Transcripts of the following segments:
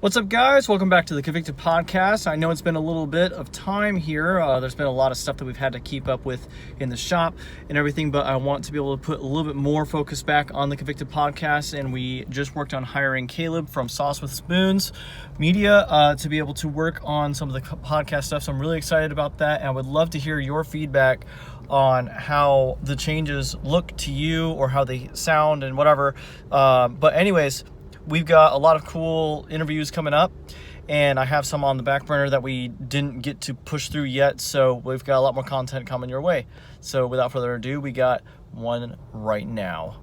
What's up, guys? Welcome back to the Convicted Podcast. I know it's been a little bit of time here. There's been a lot of stuff that we've had to keep up with in the shop and everything, but I want to be able to put a little bit more focus back on the Convicted Podcast, and we just worked on hiring Caleb from Sauce with Spoons Media to be able to work on some of the podcast stuff, so I'm really excited about that, and I would love to hear your feedback on how the changes look to you or how they sound and whatever. But anyways, we've got a lot of cool interviews coming up, and I have some on the back burner that we didn't get to push through yet, so we've got a lot more content coming your way. So without further ado, we got one right now.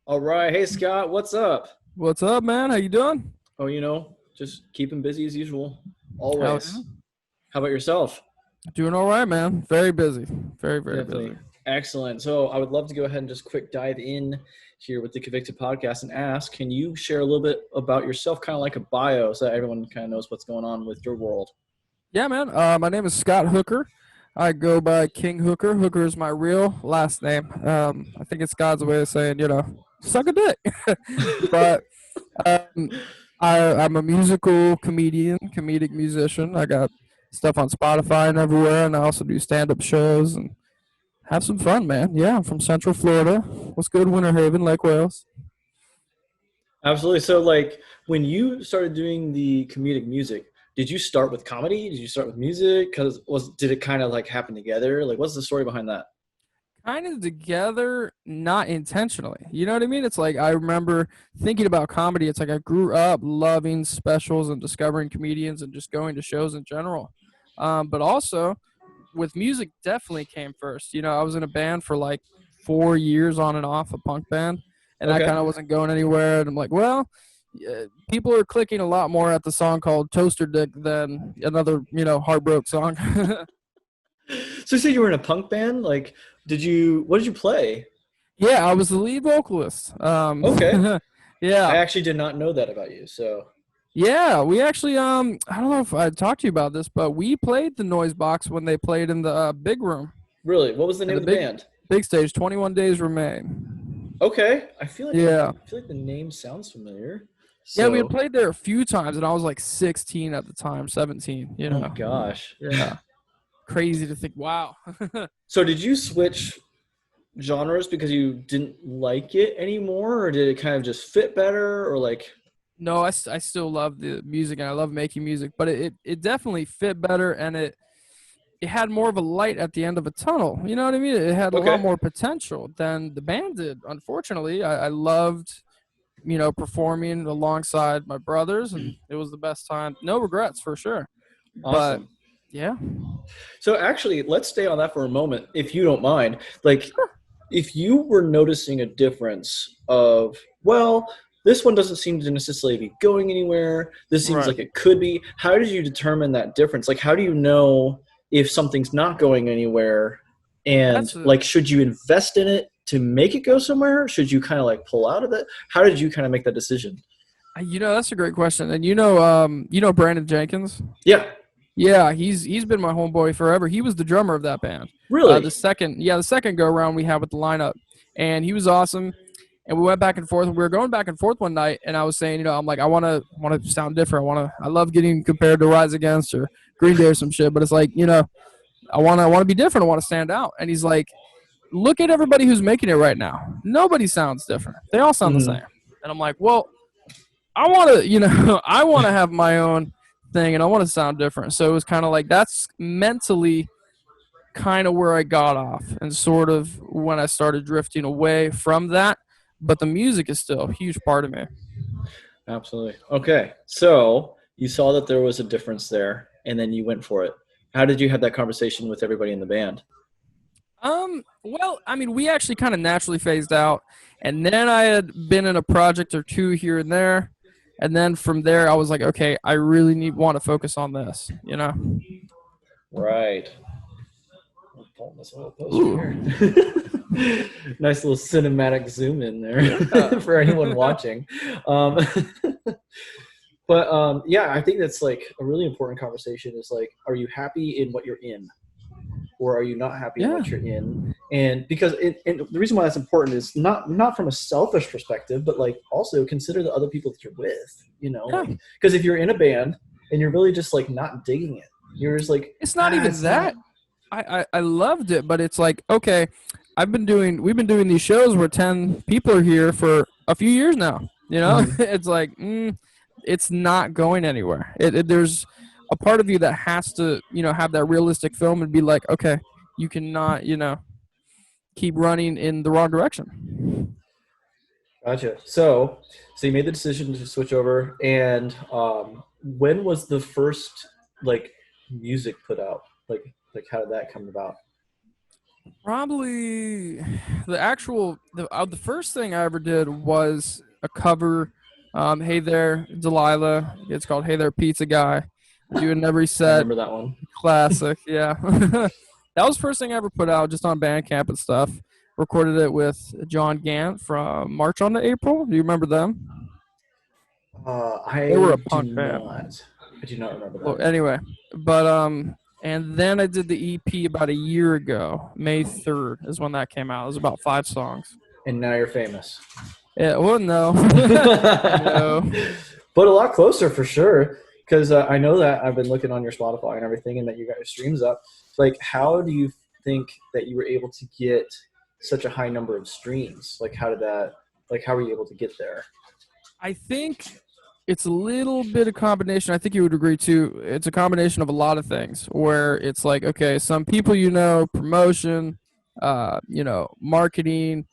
All right. Hey, Scott, what's up? What's up, man? How you doing? Oh, just keeping busy as usual. Always. Yeah. How about yourself? Doing all right, man. Very busy. Very Definitely. busy. Excellent. So I would love to go ahead and just quick dive in here with the Convicted Podcast and ask, can you share a little bit about yourself, kind of like a bio, so that everyone kind of knows what's going on with your world? Yeah, man. My name is Scott Hooker. I go by King Hooker. Hooker is my real last name. I think it's God's way of saying, suck a dick. But I'm a musical comedic musician. I got stuff on Spotify and everywhere, and I also do stand-up shows and have some fun, man. Yeah, I'm from Central Florida. What's good, Winter Haven, Lake Wales? Absolutely. So, when you started doing the comedic music, did you start with comedy? Did you start with music? Did it kind of happen together? What's the story behind that? Kind of together, not intentionally. You know what I mean? It's I remember thinking about comedy. It's I grew up loving specials and discovering comedians and just going to shows in general. But also with music definitely came first. I was in a band for 4 years on and off, a punk band, and Okay. I kind of wasn't going anywhere. And I'm like, well, people are clicking a lot more at the song called Toaster Dick than another, heartbroken song. So you said you were in a punk band? What did you play? Yeah, I was the lead vocalist. Okay. Yeah. I actually did not know that about you, so. Yeah, we actually, I don't know if I talked to you about this, but we played the Noise Box when they played in the big room. Really? What was the name of the band? Big stage, 21 Days Remain. Okay. I feel like the name sounds familiar. So. Yeah, we had played there a few times, and I was 16 at the time, 17, Oh, my gosh. Yeah. Crazy to think, wow. So did you switch genres because you didn't like it anymore, or did it kind of just fit better, or No, I still love the music, and I love making music, but it definitely fit better, and it had more of a light at the end of a tunnel. You know what I mean? It had a lot more potential than the band did. Unfortunately, I loved, performing alongside my brothers, and it was the best time. No regrets for sure. Awesome. But, yeah. So actually, let's stay on that for a moment, if you don't mind. If you were noticing a difference of, this one doesn't seem to necessarily be going anywhere. This seems like it could be. How did you determine that difference? How do you know if something's not going anywhere? And should you invest in it to make it go somewhere? Should you kind of pull out of it? How did you kind of make that decision? That's a great question. And Brandon Jenkins? Yeah. Yeah, he's been my homeboy forever. He was the drummer of that band. Really? The second go around we had with the lineup, and he was awesome. And we went back and forth. We were going back and forth one night, and I was saying, I'm I want to sound different. I love getting compared to Rise Against or Green Day or some shit, but it's I want to be different. I want to stand out. And he's like, look at everybody who's making it right now. Nobody sounds different. They all sound the same. And I'm like, well, I want to, I want to have my own thing, and I want to sound different. So it was kind of that's mentally kind of where I got off, and sort of when I started drifting away from that. But the music is still a huge part of me. Absolutely. Okay, so you saw that there was a difference there, and then you went for it. How did you have that conversation with everybody in the band? Well, we actually kind of naturally phased out, and then I had been in a project or two here and there. And then from there, I was like, okay, I really want to focus on this, Right. I'm pulling this little poster here. Nice little cinematic zoom in there for anyone watching. But yeah, I think that's like a really important conversation is like, are you happy in what you're in? Or are you not happy in Yeah. what you're in? And because and the reason why that's important is not from a selfish perspective, but like also consider the other people that you're with, Yeah. like because if you're in a band and you're really just like not digging it, you're just like It's not even it's that. not. I loved it, but it's like, okay, we've been doing these shows where 10 people are here for a few years now. Mhm. It's like, it's not going anywhere. There's a part of you that has to, have that realistic film and be like, okay, you cannot, keep running in the wrong direction. Gotcha. So you made the decision to switch over, and when was the first like music put out? Like how did that come about? Probably the first thing I ever did was a cover. Hey there, Delilah. It's called Hey There, Pizza Guy. I do it in every I set. remember that one. Classic, yeah. That was the first thing I ever put out, just on Bandcamp and stuff. Recorded it with John Gant from March on to April. Do you remember them? They were a I do punk band. not. I do not remember Well, that. anyway, but and then I did the EP about a year ago. May 3rd is when that came out. It was about 5 songs. And now you're famous. Yeah, well, no. No. But a lot closer for sure. Because I know that I've been looking on your Spotify and everything, and that you got your streams up. Like, how do you think that you were able to get such a high number of streams? Like, how did that? Like, how were you able to get there? I think it's a little bit of combination. I think you would agree too. It's a combination of a lot of things where it's like, okay, some people, promotion, marketing,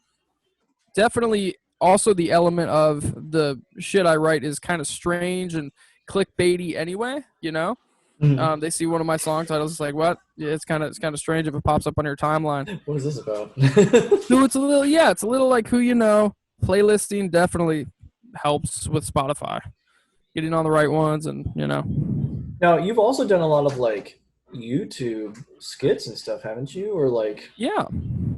definitely also the element of the shit I write is kind of strange and clickbaity anyway. Mhm. They see one of my song titles, it's like, what? Yeah, it's kind of strange if it pops up on your timeline. What is this about? So it's a little like who you know. Playlisting definitely helps with Spotify. Getting on the right ones and. Now, you've also done a lot of like YouTube skits and stuff, haven't you? Or Yeah.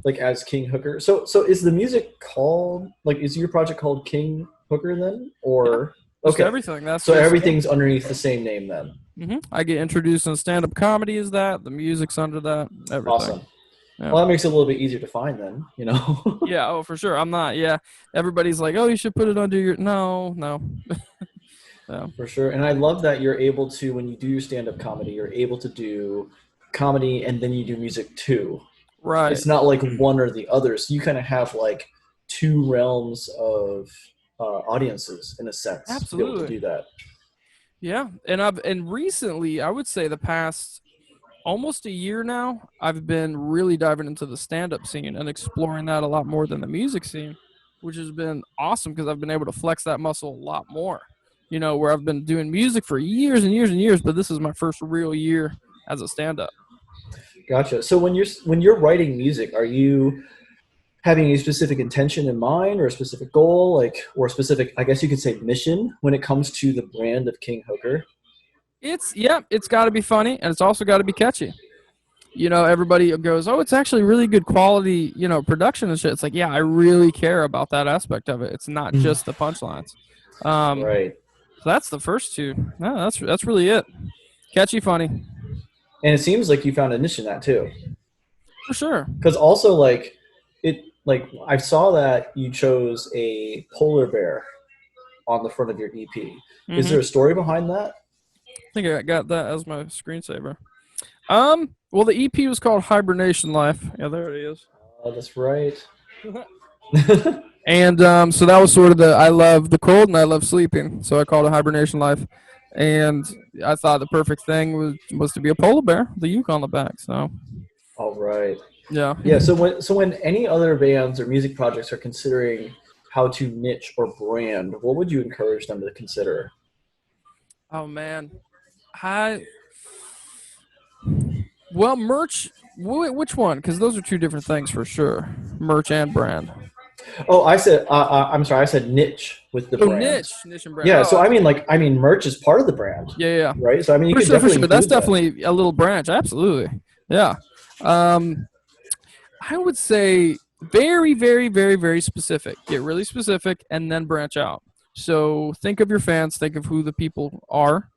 like as King Hooker. So is the music called like is your project called King Hooker then? Yeah. Or Just okay. everything. That's So just everything's underneath the same name then. I get introduced in stand-up comedy as that. The music's under that. Everything. Awesome. Yeah. Well, that makes it a little bit easier to find then. Yeah. Oh, for sure. I'm not. Yeah. Everybody's like, oh, you should put it under your. No. No. No. For sure. And I love that you're able to, when you do your stand-up comedy, you're able to do comedy and then you do music too. Right. It's not like one or the other. So you kind of have like two realms of audiences in a sense to be able to Absolutely. do that. Yeah. And recently, I would say the past almost a year now, I've been really diving into the stand-up scene and exploring that a lot more than the music scene, which has been awesome because I've been able to flex that muscle a lot more. Where I've been doing music for years and years and years, but this is my first real year as a stand-up. Gotcha. So when you're writing music, are you having a specific intention in mind or a specific goal, like or a specific, I guess you could say, mission when it comes to the brand of King Hooker? It's got to be funny and it's also got to be catchy. Everybody goes, "Oh, it's actually really good quality, production and shit." It's like, yeah, I really care about that aspect of it. It's not just the punchlines. Right. So that's the first two. No, that's really it. Catchy, funny, And it seems like you found a niche in that too. for sure. Because also like I saw that you chose a polar bear on the front of your EP. Is there a story behind that? I think I got that as my screensaver. Well, the EP was called Hibernation Life. Yeah, there it is. Oh, that's right. And so that was sort of I love the cold and I love sleeping, so I called it Hibernation Life. And I thought the perfect thing was to be a polar bear, the uke on the back. So All right. yeah, Yeah. So when any other bands or music projects are considering how to niche or brand, what would you encourage them to consider? Oh man, well, merch. Which one? Because those are two different things for sure. Merch and brand. Oh, I'm sorry. I said niche with the Oh, brand. niche and brand. Yeah. Oh, So I mean, merch is part of the brand, yeah. right? So I mean, you For could sure. definitely That's include that. definitely a little branch. Absolutely. Yeah. I would say very, very, very, very specific. Get really specific and then branch out. So think of your fans, think of who the people are,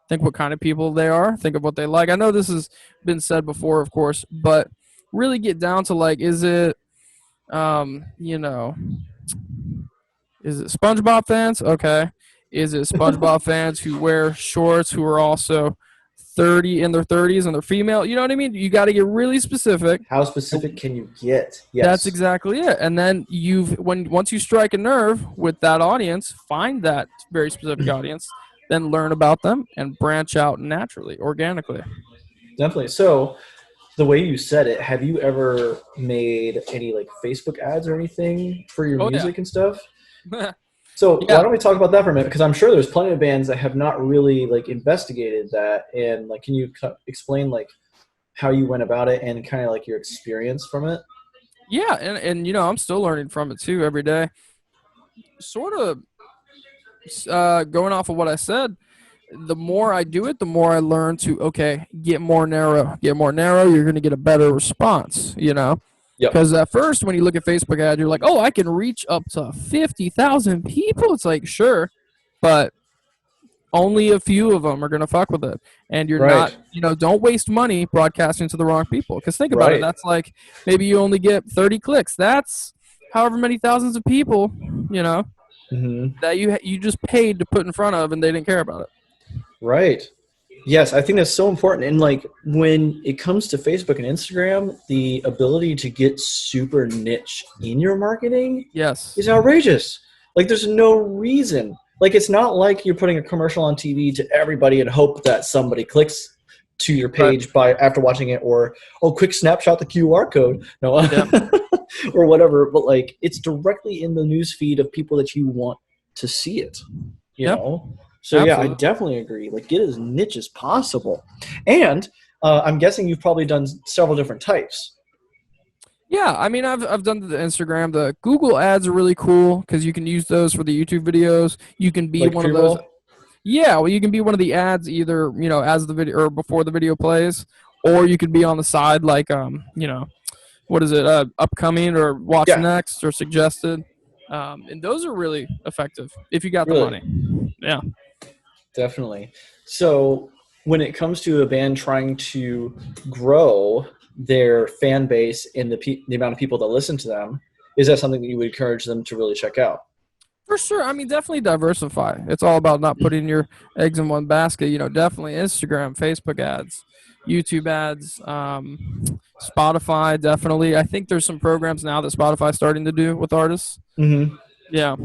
think what kind of people they are, think of what they like. I know this has been said before, of course, but really get down to like, is it, you know, is it SpongeBob fans? Okay. Is it SpongeBob fans who wear shorts who are also 30 in their 30s and they're female? You know what I mean? You got to get really specific. How specific can you get? That's Yes. exactly it. And then once you strike a nerve with that audience, find that very specific audience, then learn about them and branch out naturally, organically. Definitely. So the way you said it, have you ever made any like Facebook ads or anything for your Oh yeah. music and stuff? So why Yeah. don't we talk about that for a minute? Because I'm sure there's plenty of bands that have not really like investigated that. And like, can you explain like how you went about it and kind of like your experience from it? Yeah, and I'm still learning from it too every day. Sort of going off of what I said, the more I do it, the more I learn to, okay, get more narrow. Get more narrow, you're going to get a better response, Yep. Because at first, when you look at Facebook ads, you're like, oh, I can reach up to 50,000 people. It's like, sure, but only a few of them are going to fuck with it. And you're Right. not, don't waste money broadcasting to the wrong people. Because think about it. Right. That's like maybe you only get 30 clicks. That's however many thousands of people, Mm-hmm. that you just paid to put in front of and they didn't care about it. Right. Yes, I think that's so important. And like when it comes to Facebook and Instagram, the ability to get super niche in your marketing Yes. is outrageous. Like there's no reason. Like it's not like you're putting a commercial on TV to everybody and hope that somebody clicks to your page by after watching it, or quick snapshot the QR code. No. Yeah. Or whatever, but like it's directly in the news feed of people that you want to see it. You Yeah. know? So yeah, I Absolutely. definitely agree. Like get as niche as possible. And I'm guessing you've probably done several different types. Yeah, I mean, I've done the Instagram. The Google ads are really cool because you can use those for the YouTube videos. You can be Like one of those. pre-roll? Yeah, well, you can be one of the ads either as the video or before the video plays, or you could be on the side like what is it, upcoming or watch Yeah, next or suggested, and those are really effective if you got the really. money. Yeah. Definitely. So when it comes to a band trying to grow their fan base and the amount of people that listen to them, is that something that you would encourage them to really check out? For sure. I mean, definitely diversify. It's all about not putting your eggs in one basket. Definitely Instagram, Facebook ads, YouTube ads, Spotify, definitely. I think there's some programs now that Spotify's starting to do with artists. Mm-hmm. Yeah.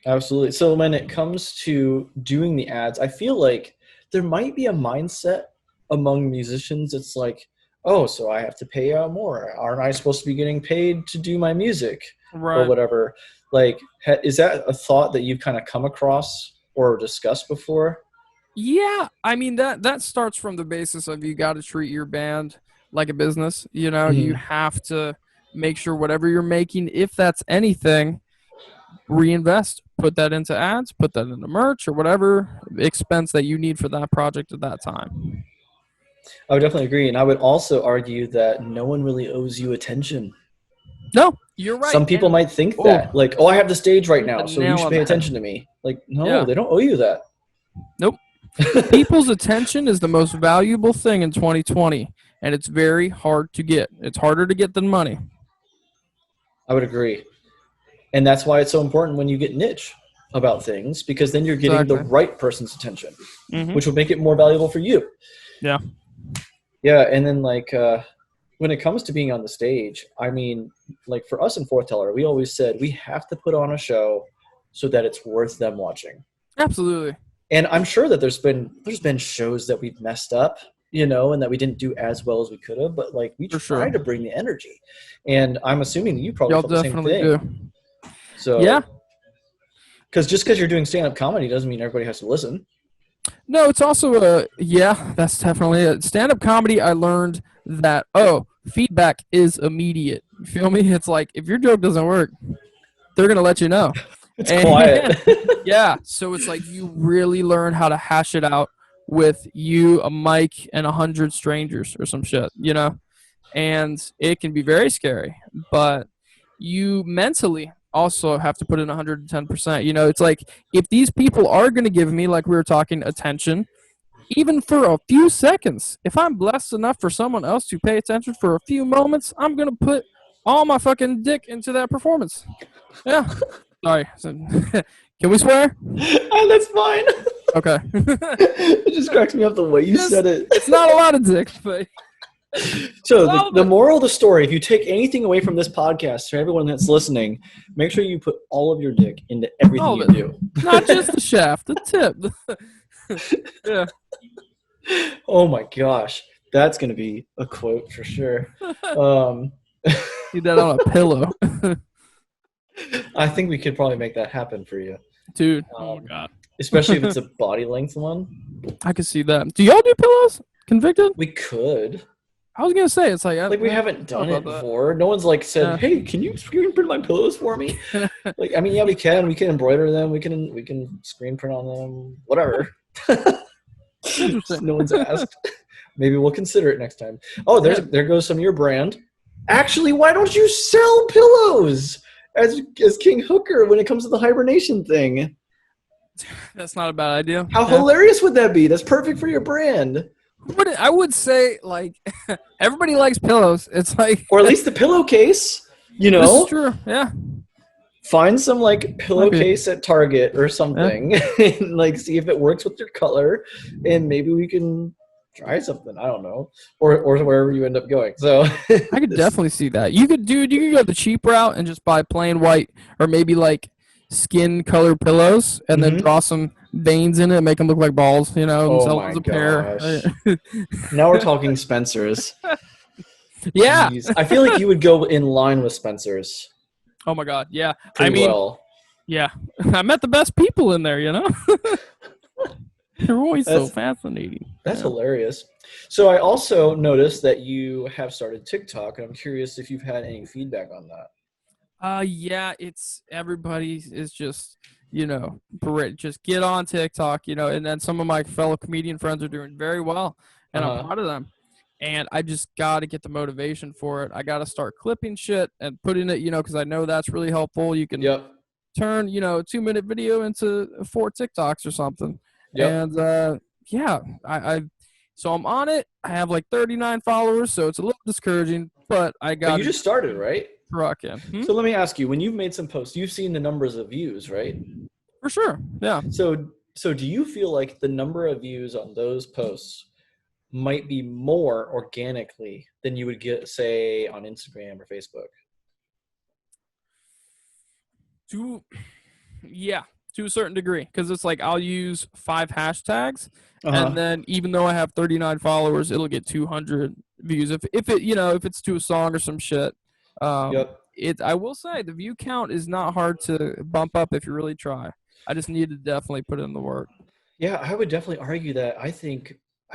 Absolutely. So when it comes to doing the ads, I feel like there might be a mindset among musicians. It's like, oh, so I have to pay out more. Aren't I supposed to be getting paid to do my music or Right. whatever? Like, is that a thought that you've kind of come across or discussed before? Yeah. I mean, that starts from the basis of you got to treat your band like a business. You Mhm. have to make sure whatever you're making, if that's anything, reinvest, put that into ads, put that into merch or whatever expense that you need for that project at that time. I would definitely agree. And I would also argue that no one really owes you attention. No, you're right. Some people And might think that, like, oh, I have the stage right hit the now, so you nail should on pay the head. attention to me. Like, no, Yeah. they don't owe you that. Nope. People's attention is the most valuable thing in 2020, and it's very hard to get. It's harder to get than money. I would agree. And that's why it's so important when you get niche about things, because then you're getting the Exactly. right person's attention, Mm-hmm. which would make it more valuable for you. Yeah. Yeah, and then like when it comes to being on the stage, I mean, like for us in Fourth Teller, we always said we have to put on a show so that it's worth them watching. Absolutely. And I'm sure that there's been shows that we've messed up, and that we didn't do as well as we could have, but like we For try sure. to bring the energy. And I'm assuming you probably Y'all felt the same definitely thing. do. So Yeah. because just because you're doing stand-up comedy doesn't mean everybody has to listen. No, it's also that's definitely it. Stand-up comedy, I learned that, feedback is immediate. You feel me? It's like, if your joke doesn't work, they're going to let you know. It's quiet. Yeah, so it's like you really learn how to hash it out with you, a mic, and 100 strangers or some shit, and it can be very scary. But you mentally also have to put in 110%. You know, it's like if these people are going to give me, like we were talking, attention, even for a few seconds, if I'm blessed enough for someone else to pay attention for a few moments, I'm going to put all my fucking dick into that performance. Yeah. Sorry. Can we swear? That's fine. Okay. It just cracks me up the way you said it. It's not a lot of dick, but so the moral of the story, if you take anything away from this podcast for everyone that's listening, make sure you put all of your dick into everything you do. Not just the shaft, the tip. Yeah. Oh my gosh. That's going to be a quote for sure. See that on a pillow. I think we could probably make that happen for you. Dude. Oh, God. Especially if it's a body length one. I could see that. Do y'all do pillows? Convicted? We could. I was going to say, it's like we haven't done it before. No one's like said, hey, can you screen print my pillows for me? Like, I mean, yeah, we can. We can embroider them. We can screen print on them. Whatever. No one's asked. Maybe we'll consider it next time. Oh, there goes some of your brand. Actually, why don't you sell pillows as King Hooker when it comes to the hibernation thing? That's not a bad idea. How hilarious would that be? That's perfect for your brand. I would say, like, everybody likes pillows. It's like, or at least the pillowcase. You know, this is true. Yeah. Find some like pillowcase at Target or something, and like see if it works with your color, and maybe we can try something. I don't know, or wherever you end up going. So I could definitely see that. You could go the cheap route and just buy plain white, or maybe like skin colored pillows, and then draw some veins in it, and make them look like balls. You know, and sell them as a pair. Now we're talking Spencer's. Yeah, jeez. I feel like you would go in line with Spencer's. Oh my God, yeah. Yeah. I met the best people in there, you know? They're always so fascinating. That's hilarious. So I also noticed that you have started TikTok, and I'm curious if you've had any feedback on that. Yeah, it's everybody is just, you know, just get on TikTok, you know, and then some of my fellow comedian friends are doing very well, and I'm proud of them. And I just got to get the motivation for it. I got to start clipping shit and putting it, you know, because I know that's really helpful. You can turn, you know, a 2-minute video into 4 TikToks or something. And, so I'm on it. I have like 39 followers, so it's a little discouraging, but I got. But you just started, right? Rockin'. So let me ask you, when you've made some posts, you've seen the numbers of views, right? For sure, yeah. So do you feel like the number of views on those posts might be more organically than you would get, say, on Instagram or Facebook? To a certain degree, because it's like I'll use 5 hashtags, and then even though I have 39 followers, it'll get 200 views if it's to a song or some shit. I will say the view count is not hard to bump up if you really try. I just need to definitely put in the work. Yeah, I would definitely argue that. I think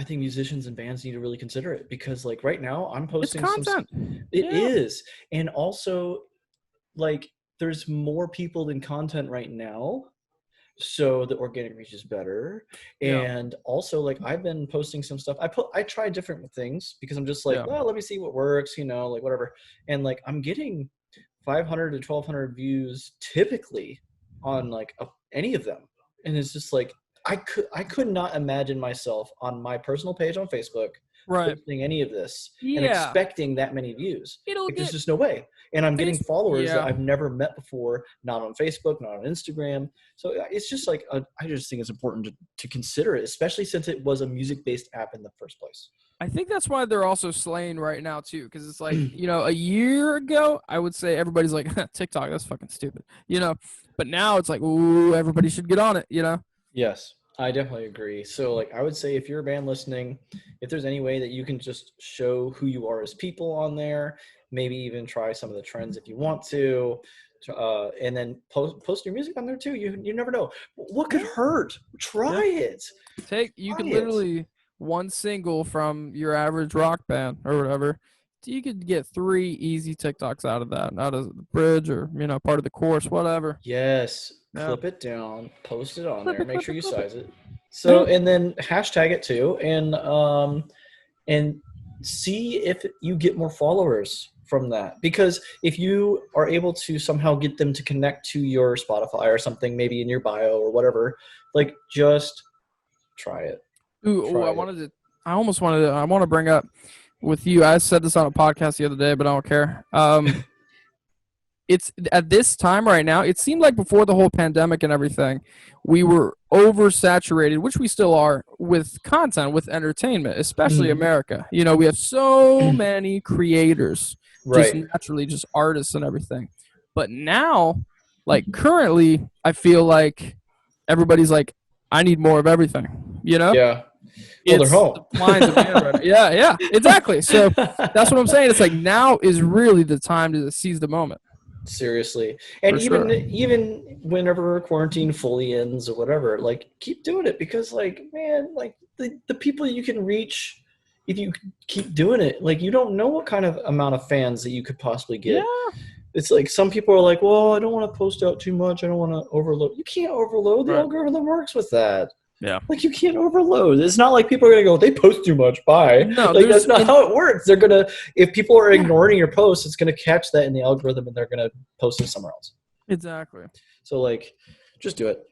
musicians and bands need to really consider it, because like right now I'm posting it's content. It is. And also, like, there's more people than content right now, so the organic reach is better. And also, like, I've been posting some stuff. I try different things because I'm just like, well, let me see what works, you know, like whatever. And like I'm getting 500 to 1,200 views typically on like any of them, and it's just like I could not imagine myself on my personal page on Facebook posting any of this and expecting that many views. There's just no way. And I'm getting followers that I've never met before, not on Facebook, not on Instagram. So it's just like I just think it's important to consider it, especially since it was a music-based app in the first place. I think that's why they're also slaying right now too, because it's like, you know, a year ago I would say everybody's like, TikTok, that's fucking stupid, you know, but now it's like, ooh, everybody should get on it, you know. Yes, I definitely agree. So like I would say, if you're a band listening, if there's any way that you can just show who you are as people on there, maybe even try some of the trends if you want to, and then post your music on there too. You never know. What could hurt? Try it. You could literally one single from your average rock band or whatever. You could get 3 easy TikToks out of the bridge, or, you know, part of the chorus, whatever. Yes. Clip it down, post it on there, make sure you size it. So, and then hashtag it too, and see if you get more followers from that. Because if you are able to somehow get them to connect to your Spotify or something, maybe in your bio or whatever, like just try it. Ooh, Try it. I want to bring up with you. I said this on a podcast the other day, but I don't care. It's at this time right now, it seemed like before the whole pandemic and everything, we were oversaturated, which we still are, with content, with entertainment, especially America. You know, we have so many creators, just Right. naturally, just artists and everything. But now, like currently, I feel like everybody's like, I need more of everything. You know? Yeah. Well, they're It's home. supply and demand right now. Yeah, exactly. So that's what I'm saying. It's like now is really the time to seize the moment. Seriously. And For sure. even whenever quarantine fully ends or whatever, like keep doing it, because like, man, like the people you can reach if you keep doing it, like you don't know what kind of amount of fans that you could possibly get. Yeah. It's like some people are like, well, I don't want to post out too much. I don't want to overload. You can't overload. The Right. algorithm works with that. Yeah. Like you can't overload. It's not like people are gonna go, they post too much. Bye. No, Like that's not how it works. They're gonna, if people are ignoring your posts, it's gonna catch that in the algorithm and they're gonna post it somewhere else. Exactly. So like, just do it.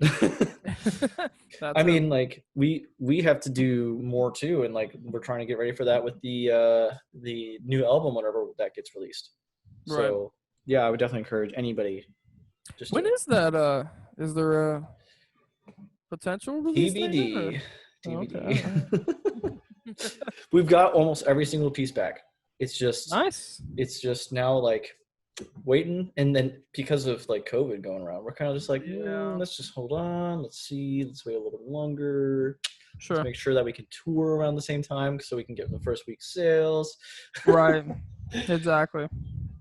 I mean, like we have to do more too, and like we're trying to get ready for that with the new album whenever that gets released. So yeah, I would definitely encourage anybody. Just when is that? Is there a potential release TBD. TBD. Okay. We've got almost every single piece back. It's just Nice. It's just now like waiting, and then because of like COVID going around, we're kind of just like, let's just hold on. Let's see. Let's wait a little bit longer. Sure. Let's make sure that we can tour around the same time so we can get the first week sales. Right. Exactly.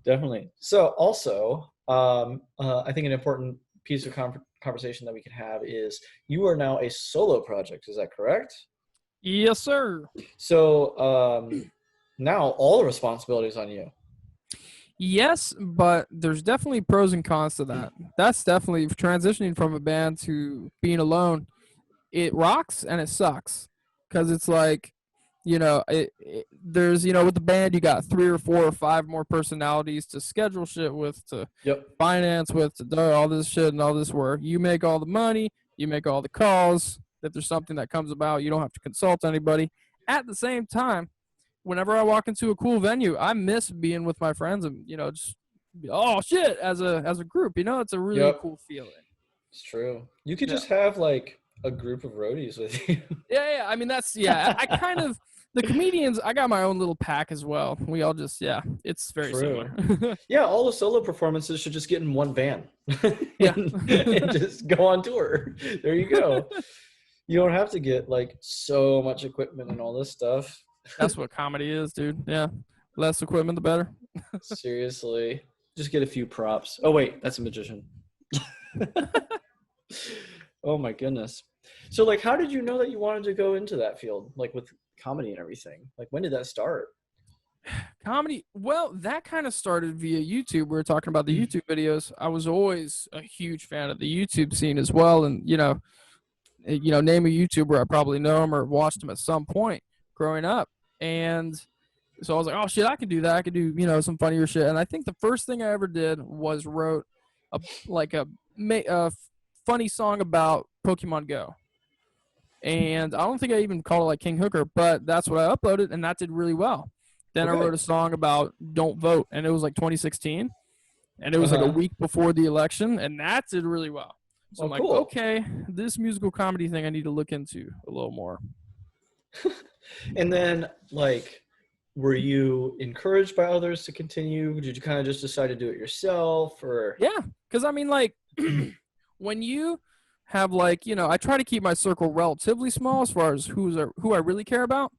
Definitely. So also, I think an important piece of conversation that we can have is you are now a solo project. Is that correct? Yes, sir. So now all the responsibility is on you. Yes, but there's definitely pros and cons to that. That's definitely transitioning from a band to being alone. It rocks and it sucks because it's like, you know, there's, you know, with the band, you got 3 or 4 or 5 more personalities to schedule shit with, to finance with, to do all this shit and all this work. You make all the money, you make all the calls. If there's something that comes about, you don't have to consult anybody. At the same time, whenever I walk into a cool venue, I miss being with my friends and, you know, just, oh shit, as a group, you know, it's a really cool feeling. It's true. You could just have like a group of roadies with you. Yeah. I mean, that's, I kind of, the comedians, I got my own little pack as well. We all just, it's very similar. Yeah, all the solo performances should just get in one van. and just go on tour. There you go. You don't have to get like so much equipment and all this stuff. That's what comedy is, dude. Yeah. Less equipment, the better. Seriously. Just get a few props. Oh, wait, that's a magician. Oh, my goodness. So, like, how did you know that you wanted to go into that field, like with comedy and everything? Like, when did that start? Comedy, well, that kind of started via YouTube. We were talking about the YouTube videos. I was always a huge fan of the YouTube scene as well. And, you know, name a YouTuber, I probably know him or watched him at some point growing up. And so I was like, oh shit, I can do that. I could do, you know, some funnier shit. And I think the first thing I ever did was wrote a funny song about Pokemon Go. And I don't think I even called it like King Hooker, but that's what I uploaded, and that did really well. Then I wrote a song about don't vote, and it was like 2016. And it was like a week before the election, and that did really well. So I'm like, okay, this musical comedy thing I need to look into a little more. And then, like, were you encouraged by others to continue? Did you kind of just decide to do it yourself, or? Yeah, because I mean, like, when you have, like, you know, I try to keep my circle relatively small as far as who I really care about.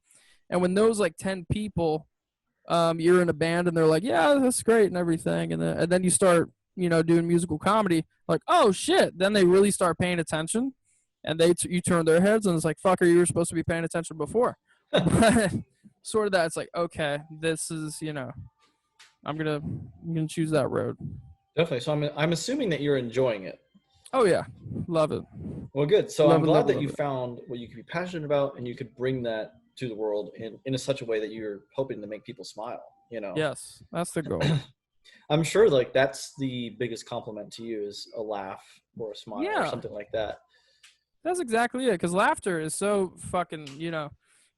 And when those like 10 people, you're in a band and they're like, yeah, that's great and everything, and then you start, you know, doing musical comedy, like, oh shit, then they really start paying attention, and you turn their heads, and it's like, fucker, you were supposed to be paying attention before. But sort of that, it's like, okay, this is, you know, I'm gonna choose that road. Definitely. So I'm assuming that you're enjoying it. Oh yeah, love it. Well, good. So I'm glad that you found what you could be passionate about, and you could bring that to the world in such a way that you're hoping to make people smile. you know? Yes, that's the goal. I'm sure like that's the biggest compliment to you is a laugh or a smile or Yeah, something like that. that's exactly it. Because laughter is so fucking,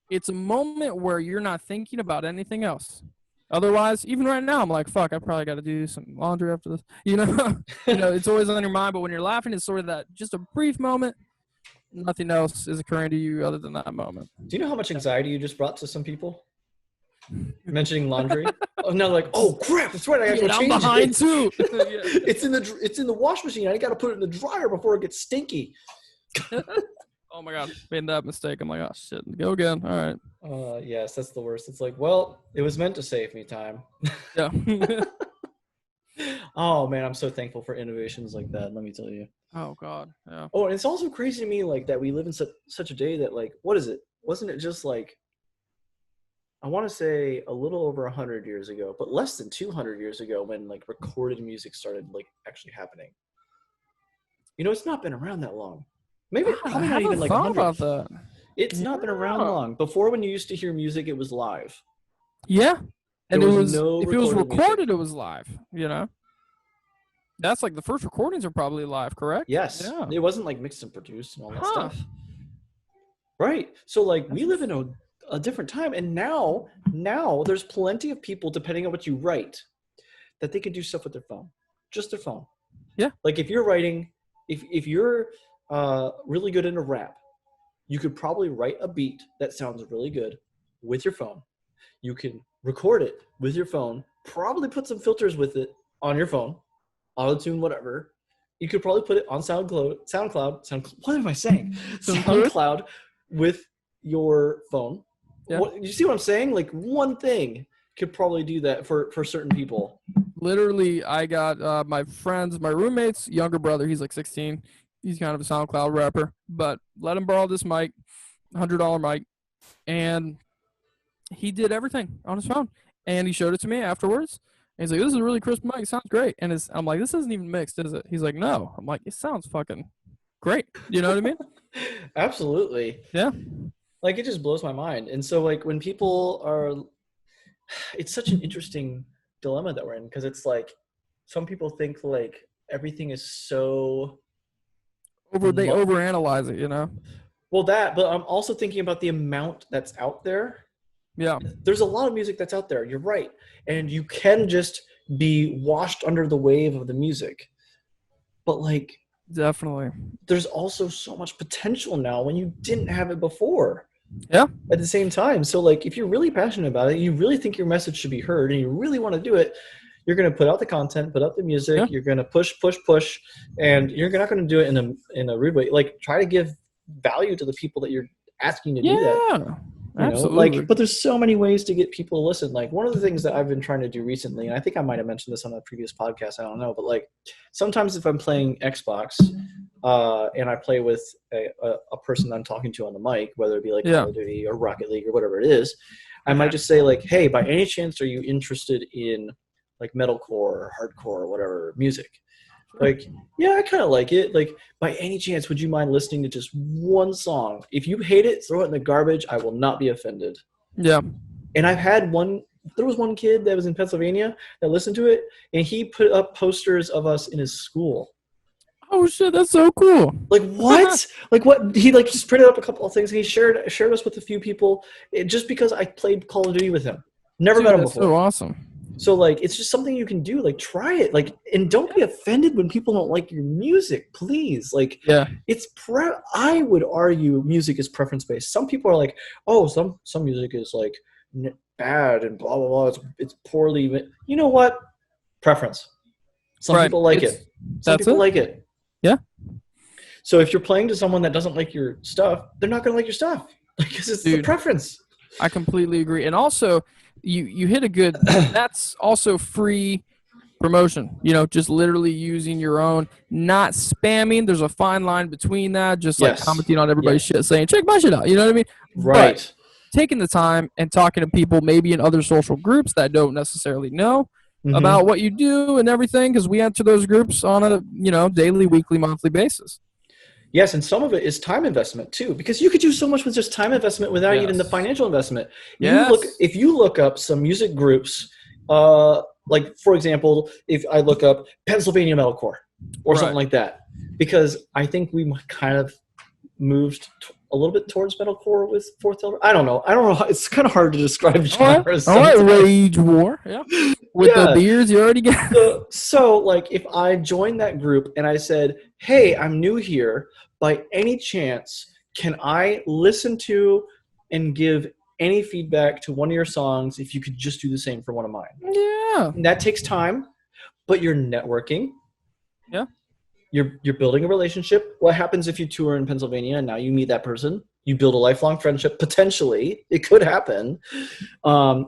it's a moment where you're not thinking about anything else. Otherwise, even right now, I'm like, fuck, I probably got to do some laundry after this. It's always on your mind. But when you're laughing, it's sort of that just a brief moment. Nothing else is occurring to you other than that moment. Do you know how much anxiety you just brought to some people? Mentioning laundry. Oh no, like, oh crap, that's right, I gotta go I'm change behind it. too. It's in the wash machine. I gotta put it in the dryer before it gets stinky. Oh my god, made that mistake. I'm like, oh shit, go again. All right. Yes, that's the worst. It's like, well, it was meant to save me time. Yeah. Oh man, I'm so thankful for innovations like that. Let me tell you. Oh god. Yeah. Oh, and it's also crazy to me like that we live in such a day that like, what is it? Wasn't it just like, I want to say a little over 100 years ago, but less than 200 years ago when like recorded music started like actually happening. It's not been around that long. Maybe probably not even like 100. About that. It's not been around long. Before, when you used to hear music, it was live. Yeah. And There if was it no was recorded recorded, music. it was live, That's like the first recordings are probably live, correct? Yes. Yeah. It wasn't like mixed and produced and all that stuff. Right. So like we live in a different time, and now there's plenty of people, depending on what you write, that they can do stuff with their phone. Just their phone. Yeah. Like if you're writing, if you're really good in a rap, you could probably write a beat that sounds really good with your phone. You can record it with your phone, probably put some filters with it on your phone, auto-tune, whatever. You could probably put it on SoundCloud. What am I saying? SoundCloud with your phone. Yeah. You see what I'm saying? Like one thing could probably do that for certain people. Literally, I got my roommate's younger brother. He's like 16. He's kind of a SoundCloud rapper, but let him borrow this mic, $100 mic, and he did everything on his phone. And he showed it to me afterwards. And he's like, "This is a really crisp mic. It sounds great." And I'm like, "This isn't even mixed, is it?" He's like, "No." I'm like, "It sounds fucking great." You know what I mean? Absolutely. Yeah. Like it just blows my mind. And so like when people are, it's such an interesting dilemma that we're in, because it's like some people think like everything is so They overanalyze it, Well, but I'm also thinking about the amount that's out there. Yeah. There's a lot of music that's out there. You're right. And you can just be washed under the wave of the music. But like, definitely, there's also so much potential now when you didn't have it before. Yeah. At the same time. So like, if you're really passionate about it, you really think your message should be heard, and you really want to do it, you're going to put out the content, put out the music. Yeah. You're going to push, and you're not going to do it in a rude way. Like, try to give value to the people that you're asking to do that. Absolutely. But there's so many ways to get people to listen. Like, one of the things that I've been trying to do recently, and I think I might have mentioned this on a previous podcast, I don't know, but like sometimes if I'm playing Xbox and I play with a person I'm talking to on the mic, whether it be like Call of Duty or Rocket League or whatever it is, I might just say like, "Hey, by any chance are you interested in like metalcore or hardcore or whatever music?" Like, yeah, I kind of like it. Like, by any chance, would you mind listening to just one song? If you hate it, throw it in the garbage. I will not be offended. Yeah. And there was one kid that was in Pennsylvania that listened to it, and he put up posters of us in his school. Oh shit, that's so cool. Like, what? Like, what? He like just printed up a couple of things, and he shared us with a few people just because I played Call of Duty with him. Never met him before. So awesome. So like, it's just something you can do. Like, try it. Like, and don't be offended when people don't like your music, please. Like, I would argue music is preference based. Some people are like, "Oh, some music is like bad and blah blah blah. It's poorly." You know what? Preference. Some people like it. Some people like it. Yeah. So if you're playing to someone that doesn't like your stuff, they're not going to like your stuff because it's the preference. I completely agree. And also, you hit a good – that's also free promotion, just literally using your own, not spamming. There's a fine line between that, just like commenting on everybody's shit, saying, "Check my shit out." You know what I mean? Right. But taking the time and talking to people maybe in other social groups that don't necessarily know about what you do and everything, because we enter those groups on a daily, weekly, monthly basis. Yes, and some of it is time investment too, because you could do so much with just time investment without even the financial investment. If you look up some music groups like for example, if I look up Pennsylvania metalcore or something like that, because I think we kind of moved a little bit towards metalcore with Fourth Elder. I don't know. It's kind of hard to describe genres. All right, Rage War. Yeah. With the beers you already got. So, like, if I joined that group and I said, hey, I'm new here, by any chance, can I listen to and give any feedback to one of your songs if you could just do the same for one of mine? Yeah. And that takes time, but you're networking. Yeah. You're building a relationship. What happens if you tour in Pennsylvania and now you meet that person? You build a lifelong friendship. Potentially, it could happen. And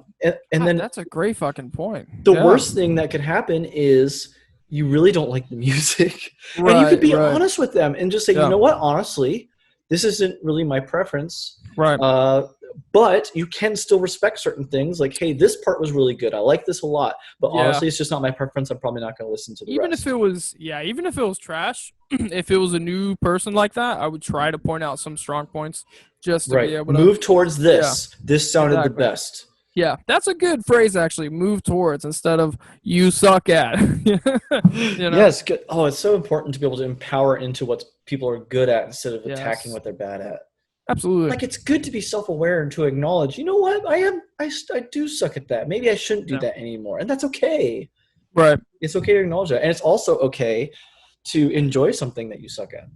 then that's a great fucking point. The worst thing that could happen is you really don't like the music, and you could be honest with them and just say, you know what? Honestly, this isn't really my preference. Right. But you can still respect certain things. Like, hey, this part was really good. I like this a lot. But honestly, it's just not my preference. I'm probably not going to listen to the rest. Even if it was trash, if it was a new person like that, I would try to point out some strong points just to be able to move towards this. Yeah. This sounded the best. Yeah, that's a good phrase, actually. Move towards instead of you suck at. You know? Yes. Good. Oh, it's so important to be able to empower into what people are good at instead of attacking what they're bad at. Absolutely. Like, it's good to be self-aware and to acknowledge, you know what, I do suck at that. Maybe I shouldn't do that anymore. And that's okay. Right. It's okay to acknowledge that. And it's also okay to enjoy something that you suck at.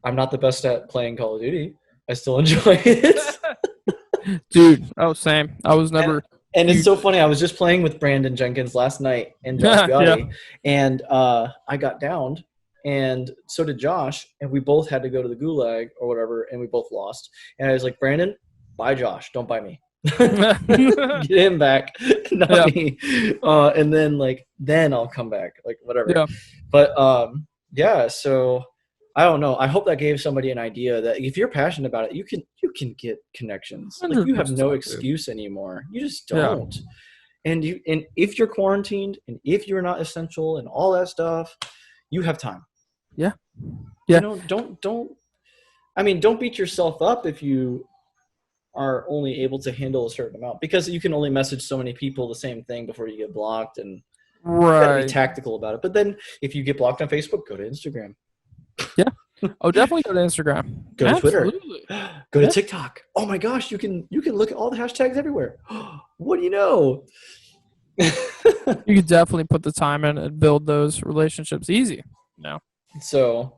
I'm not the best at playing Call of Duty. I still enjoy it. Dude, same. I was never... And it's so funny. I was just playing with Brandon Jenkins last night and Josh Gotti, and I got downed. And so did Josh, and we both had to go to the gulag or whatever, and we both lost. And I was like, Brandon, buy Josh. Don't buy me. Get him back, not me. And then I'll come back, like whatever. Yeah. But so I don't know. I hope that gave somebody an idea that if you're passionate about it, you can get connections. Like, you have no excuse anymore. You just don't. And if you're quarantined and if you're not essential and all that stuff, you have time. Yeah. You know, don't beat yourself up if you are only able to handle a certain amount, because you can only message so many people the same thing before you get blocked, and you gotta be tactical about it. But then if you get blocked on Facebook, go to Instagram. Yeah. Oh, definitely go to Instagram. Go to Twitter. Go to TikTok. Oh my gosh, you can look at all the hashtags everywhere. What do you know? You could definitely put the time in and build those relationships easy. No. So,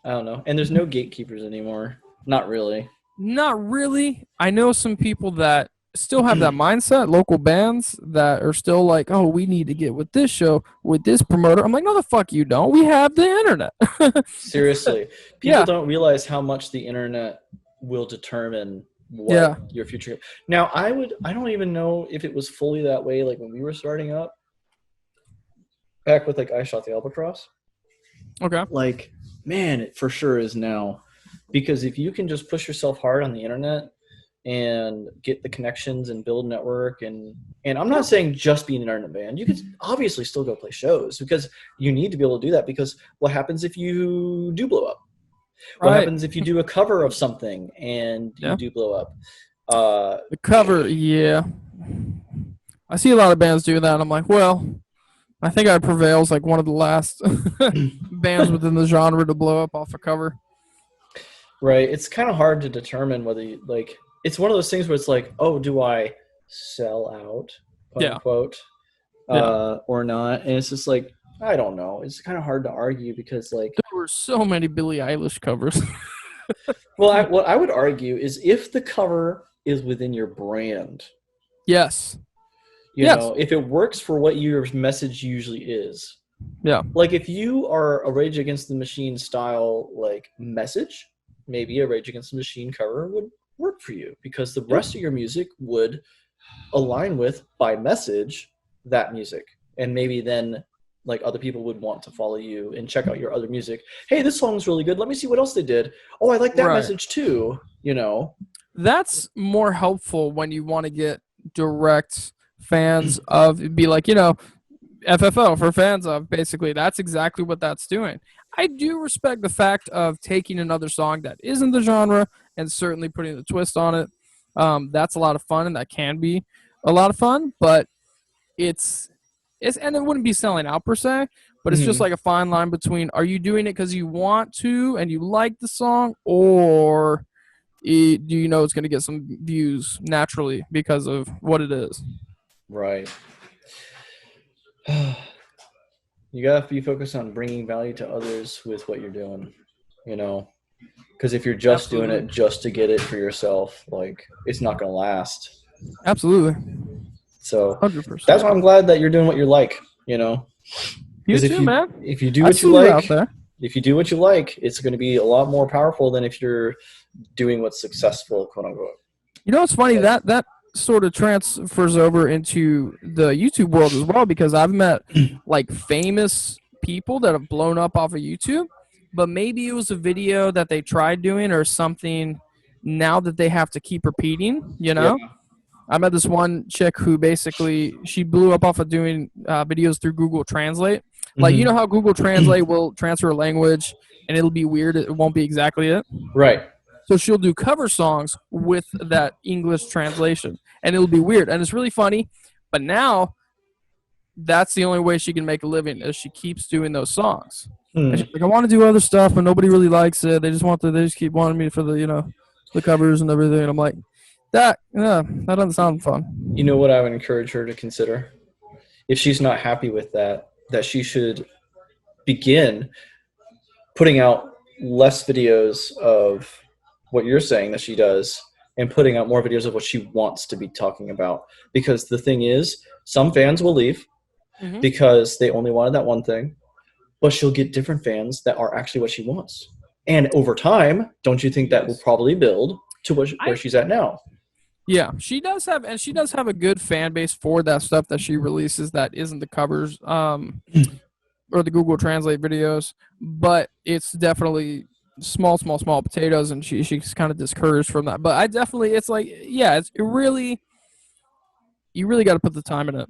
I don't know. And there's no gatekeepers anymore. Not really. Not really. I know some people that still have that mindset, local bands that are still like, oh, we need to get with this show, with this promoter. I'm like, no, the fuck you don't. We have the internet. Seriously. People don't realize how much the internet will determine what your future. Now, I don't even know if it was fully that way, like when we were starting up. Back with, like, I Shot the Albatross. Okay. Like, man, it for sure is now. Because if you can just push yourself hard on the internet and get the connections and build network, and I'm not saying just be an internet band. You could obviously still go play shows, because you need to be able to do that, because what happens if you do blow up? What happens if you do a cover of something and you do blow up? The cover, I see a lot of bands do that, and I'm like, well, I think I Prevail's like one of the last bands within the genre to blow up off a cover. Right. It's kind of hard to determine whether you, like, it's one of those things where it's like, oh, do I sell out, quote unquote, or not? And it's just like, I don't know. It's kind of hard to argue, because, like, there were so many Billie Eilish covers. Well, what I would argue is if the cover is within your brand. Yes. You know, if it works for what your message usually is. Yeah. Like, if you are a Rage Against the Machine style, like, message, maybe a Rage Against the Machine cover would work for you, because the rest of your music would align with, by message, that music. And maybe then, like, other people would want to follow you and check out your other music. Hey, this song's really good. Let me see what else they did. Oh, I like that message too, you know. That's more helpful when you want to get direct fans of, be like, you know, FFO for fans of, basically. That's exactly what that's doing. I do respect the fact of taking another song that isn't the genre and certainly putting a twist on it. That's a lot of fun, and that can be. a lot of fun, but it's and it wouldn't be selling out per se, but it's just Hmm. like a fine line between are you doing it because you want to and you like the song, or do you know it's going to get some views naturally because of what it is? Right. You gotta be focused on bringing value to others with what you're doing, you know. Because if you're just doing Absolutely. it just to get it for yourself, like it's not gonna last. Absolutely. So that's 100%. why I'm glad that you're doing what you like, you know. You Because too, man. if you do I what you see you out like, there. if you do what you like, it's going to be a lot more powerful than if you're doing what's successful, quote unquote. You know what's funny? So, That sort of transfers over into the YouTube world as well because I've met like famous people that have blown up off of YouTube, but maybe it was a video that they tried doing or something now that they have to keep repeating, you yeah. know? I met this one chick who basically she blew up off of doing videos through Google Translate. Like you know Hmm. how Google Translate will transfer a language and it'll be weird. It won't be exactly it. Right. So she'll do cover songs with that English translation, and it'll be weird, and it's really funny. But now that's the only way she can make a living is she keeps doing those songs. And Hmm. she's like, I want to do other stuff, but nobody really likes it. They just keep wanting me for the the covers and everything. And I'm like, that doesn't sound You fun. know what I would encourage her to consider? If she's not happy with that, that she should begin putting out less videos of what you're saying that she does and putting out more videos of what she wants to be talking about. Because the thing is, some fans will leave Hmm. because they only wanted that one thing, but she'll get different fans that are actually what she wants. And over time, don't you think that will Yes, probably build to where I she's at now? yeah, she does have a good fan base for that stuff that she releases that isn't the covers. Or the Google Translate videos, but it's definitely small potatoes, and she's kind of discouraged from that. But I definitely, it's like, yeah, it really, you really got to put the time in it.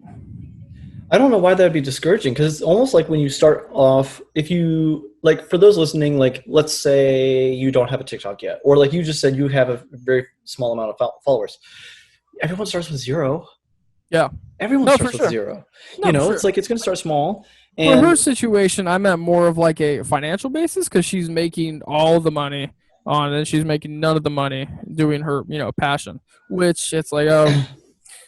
I don't know why that would be discouraging because it's almost like when you start off, if you like, for those listening, like, let's say you don't have a TikTok yet, or like you just said, you have a very small amount of followers. Everyone starts with zero. Yeah, Everyone no, for starts with sure, zero. no, for It's sure. like it's going to start small. For her And situation, I meant more of like a financial basis because she's making all the money on it. She's making none of the money doing her, passion. Which it's like, oh,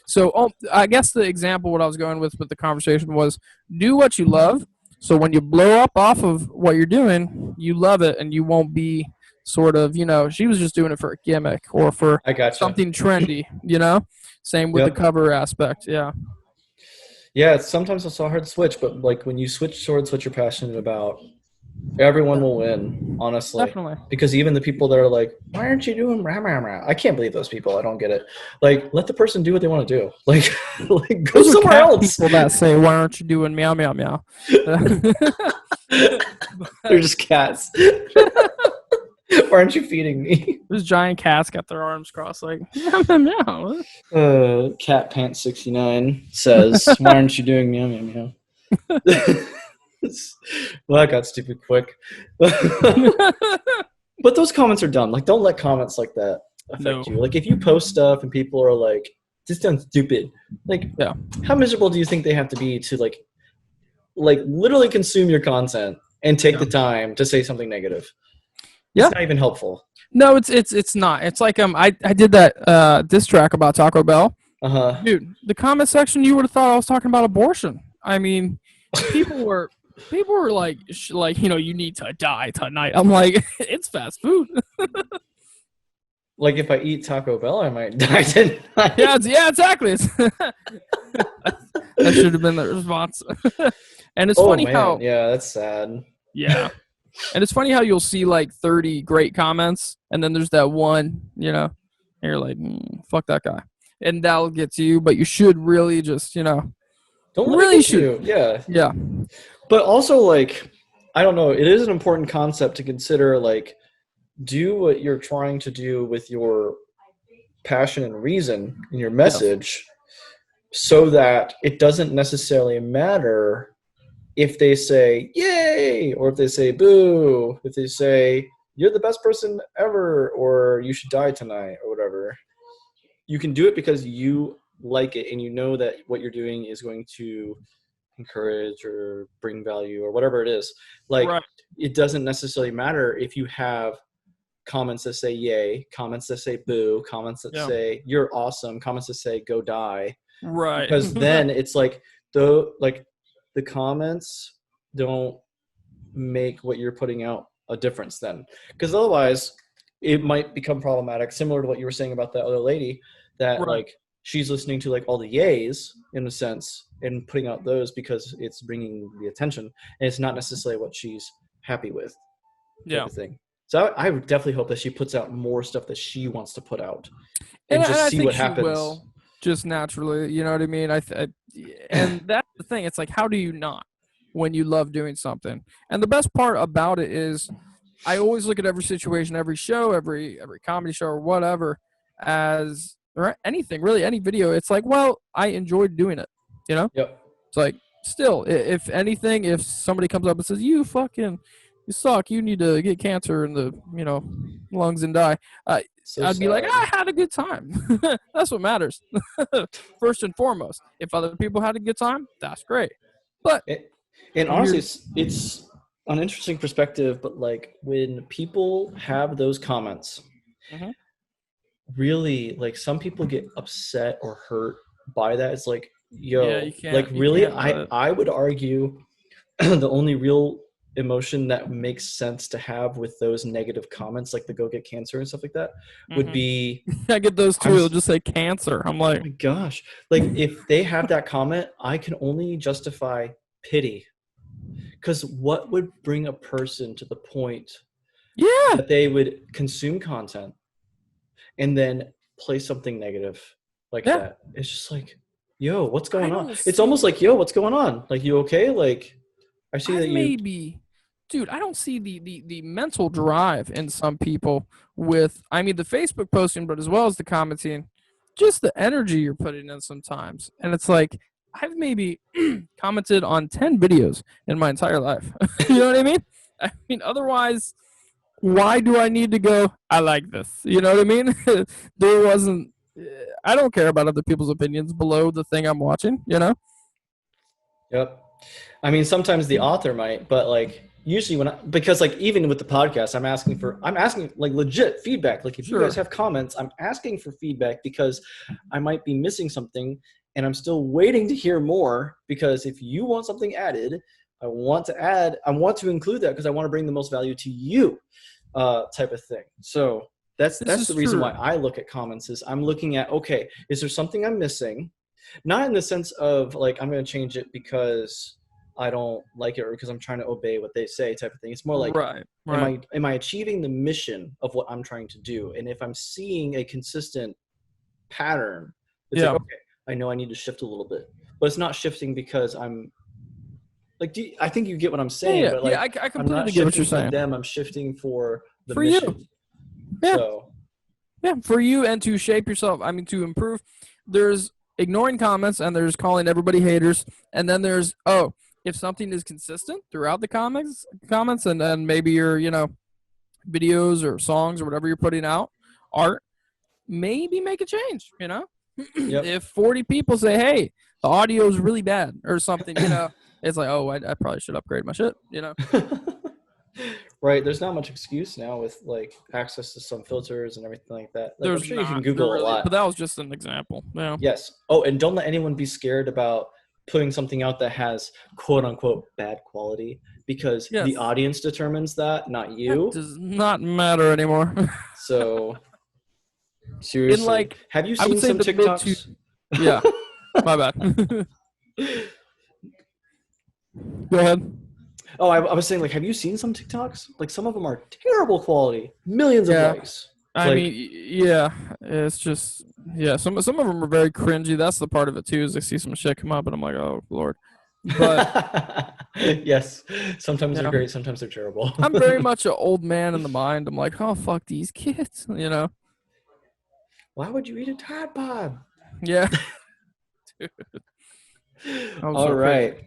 so I guess the example what I was going with the conversation was do what you love. So when you blow up off of what you're doing, you love it and you won't be sort of, she was just doing it for a gimmick or for I gotcha. something trendy. Same with the Yep. cover aspect. Yeah. Yeah, sometimes it's so hard to switch, but like when you switch towards what you're passionate about, everyone Yeah. will win, honestly. Definitely. Because even the people that are like, why aren't you doing rah rah rah? I can't believe those people. I don't get it. Like, let the person do what they want to do. Like, like go Those are somewhere cat else. people that say, "Why aren't you doing meow meow meow?" They're just cats. Why aren't you feeding me? Those giant cats got their arms crossed, like meow meow meow. Cat Pants 69 says, why aren't you doing meow meow meow? Well, that got stupid quick. But those comments are dumb. Like, don't let comments like that No. affect you. Like, if you post stuff and people are like, "This sounds stupid," like, Yeah. how miserable do you think they have to be to like literally consume your content and take Yeah. the time to say something negative? Yeah. It's not even helpful. No, it's not. It's like I did that diss track about Taco Bell. Uh huh. Dude, the comment section you would have thought I was talking about abortion. I mean, people were like you need to die tonight. I'm like, it's fast food. Like, if I eat Taco Bell, I might die tonight. Yeah, exactly. That should have been the response. And it's Oh funny man, how yeah, that's sad. yeah. And it's funny how you'll see like 30 great comments, and then there's that one, and you're like, fuck that guy. And that'll get to you, but you should really just, Don't let it really get to should. you. Yeah. Yeah. But also, like, I don't know, it is an important concept to consider. Like, do what you're trying to do with your passion and reason in your Yes. message so that it doesn't necessarily matter if they say yay or if they say boo, if they say you're the best person ever or you should die tonight or whatever. You can do it because you like it and you know that what you're doing is going to encourage or bring value or whatever it is, like Right. it doesn't necessarily matter if you have comments that say yay, comments that say boo, comments that Yeah. say you're awesome, comments that say go die, Right. because then it's like the comments don't make what you're putting out a difference then, because otherwise it might become problematic, similar to what you were saying about that other lady that Right. like she's listening to like all the yays in a sense and putting out those because it's bringing the attention and it's not necessarily what she's happy with, type Yeah. of thing. So I would definitely hope that she puts out more stuff that she wants to put out And, and and just I see think what she happens. will just naturally. You know what I mean? And that's the thing. It's like, how do you not when you love doing something? And the best part about it is, I always look at every situation, every show, every comedy show or whatever, as or anything really, any video. It's like, well, I enjoyed doing it. You know, Yep. it's like still, if anything, if somebody comes up and says you suck, you need to get cancer in the lungs and die. So I'd be like, sad. I had a good time. That's what matters. First and foremost, if other people had a good time, that's great. But And I'm here honestly, to, it's an interesting perspective, but like when people have those comments, Mhm. really, like some people get upset or hurt by that. It's like, Yeah, yo, like you really, can't let I it. I would argue the only real emotion that makes sense to have with those negative comments, like the go get cancer and stuff like that, would Hmm. be I get those too. I'm It'll just say cancer. I'm oh like, my gosh, like if they have that comment, I can only justify pity. Because what would bring a person to the point yeah, that they would consume content and then play something negative like yeah. that? It's just like, yo, what's I going on? don't It's almost see. like, yo, what's going on? Like, you okay? Like, I see I've that you. maybe, dude. I don't see the mental drive in some people with. I mean, the Facebook posting, but as well as the commenting, just the energy you're putting in sometimes. And it's like I've maybe commented on 10 videos in my entire life. You know what I mean? I mean, otherwise, why do I need to go? I like this. You know what I mean? There wasn't. I don't care about other people's opinions below the thing I'm watching. You know? Yep. I mean, sometimes the author might, but like usually because like even with the podcast, I'm asking like legit feedback. Like if you guys Sure. have comments, I'm asking for feedback because I might be missing something and I'm still waiting to hear more, because if you want something added, I want to include that because I want to bring the most value to you, type of thing. So This that's is the reason why true. I look at comments is I'm looking at, okay, is there something I'm missing? Not in the sense of like I'm going to change it because I don't like it or because I'm trying to obey what they say, type of thing. It's more like, Right. Right. am I achieving the mission of what I'm trying to do? And if I'm seeing a consistent pattern, it's like, Yeah. okay, I know I need to shift a little bit, but it's not shifting because I'm like, I think you get what I'm Yeah. saying, Yeah. but Yeah. like I I'm not completely get what you're shifting for saying. them, I'm shifting for the For you. mission. Yeah. So Yeah. For you and to shape yourself. I mean, to improve. There's ignoring comments and there's calling everybody haters. And then there's, oh, if something is consistent throughout the comments, and then maybe your, videos or songs or whatever you're putting out, art, maybe make a change, yep. If 40 people say, hey, the audio is really bad or something, it's like, oh, I probably should upgrade my shit. Right, there's not much excuse now with like access to some filters and everything like that. Like I'm There's sure you can not, there Google a really, lot. but that was just an example. Yeah. Yes. Oh, and don't let anyone be scared about putting something out that has quote unquote bad quality, because the Yes. audience determines that, not That you. does not matter anymore. So In seriously, like, have you I would seen say some the mid to, TikToks? yeah, my bad. Go ahead. Oh, I was saying, like, have you seen some TikToks? Like, some of them are terrible quality, millions of Yeah. likes. I mean, Like, yeah, it's just, yeah. Some of them are very cringy. That's the part of it too. Is I see some shit come up, and I'm like, oh lord. But yes, sometimes they're yeah, great, sometimes they're terrible. I'm very much an old man in the mind. I'm like, oh fuck these kids. Why would you eat a Tide Pod? Yeah, I'm All so crazy. right.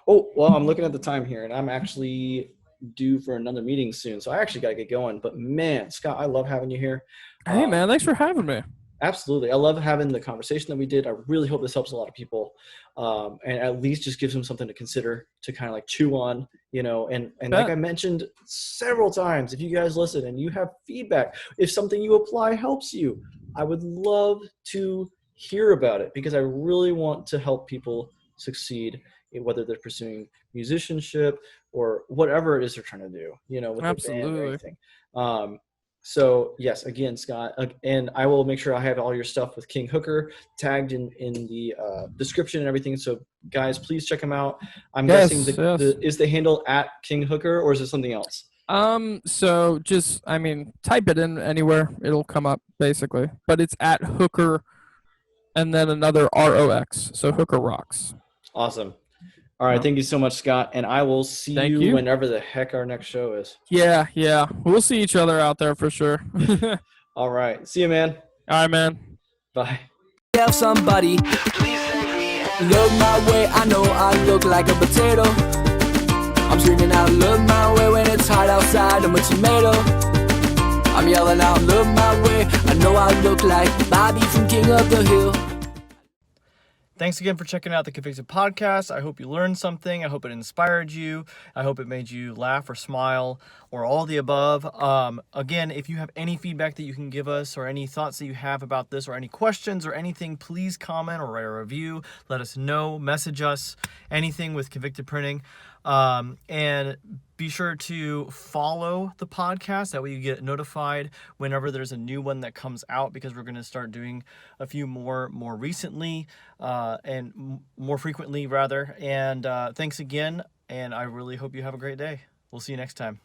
Oh, well, I'm looking at the time here, and I'm actually due for another meeting soon, so I actually got to get going. But man, Scott, I love having you here. Hey Um, man, thanks for having me. Absolutely. I love having the conversation that we did. I really hope this helps a lot of people, and at least just gives them something to consider, to kind of like chew on, and like Bet. I mentioned several times, if you guys listen and you have feedback, if something you apply helps you, I would love to hear about it, because I really want to help people succeed, whether they're pursuing musicianship or whatever it is they're trying to do, with their band or Absolutely. anything. So yes, again, Scott, and I will make sure I have all your stuff with King Hooker tagged in the description and everything. So guys, please check him out. I'm guessing Yes, yes. is the handle at King Hooker, or is it something else? So just, I mean, type it in anywhere, it'll come up basically. But it's at Hooker and then another ROX. So Hooker Rocks. Awesome. All right, Yep. thank you so much, Scott, and I will see Thank you you. whenever the heck our next show is. Yeah, yeah. We'll see each other out there for sure. All All right, see you, man. right, man. Bye. Help somebody. Look my way, I know I look like a potato. I'm screaming out, look my way when it's hot outside, I'm a tomato. I'm yelling out, look my way, I know I look like Bobby from King of the Hill. Thanks again for checking out the Convicted Podcast. I hope you learned something. I hope it inspired you. I hope it made you laugh or smile or all the above. Again, if you have any feedback that you can give us, or any thoughts that you have about this, or any questions or anything, please comment or write a review. Let us know. Message us. Anything with Convicted Printing. And be sure to follow the podcast. That way you get notified whenever there's a new one that comes out, because we're going to start doing a few more recently, and more frequently rather. And thanks again. And I really hope you have a great day. We'll see you next time.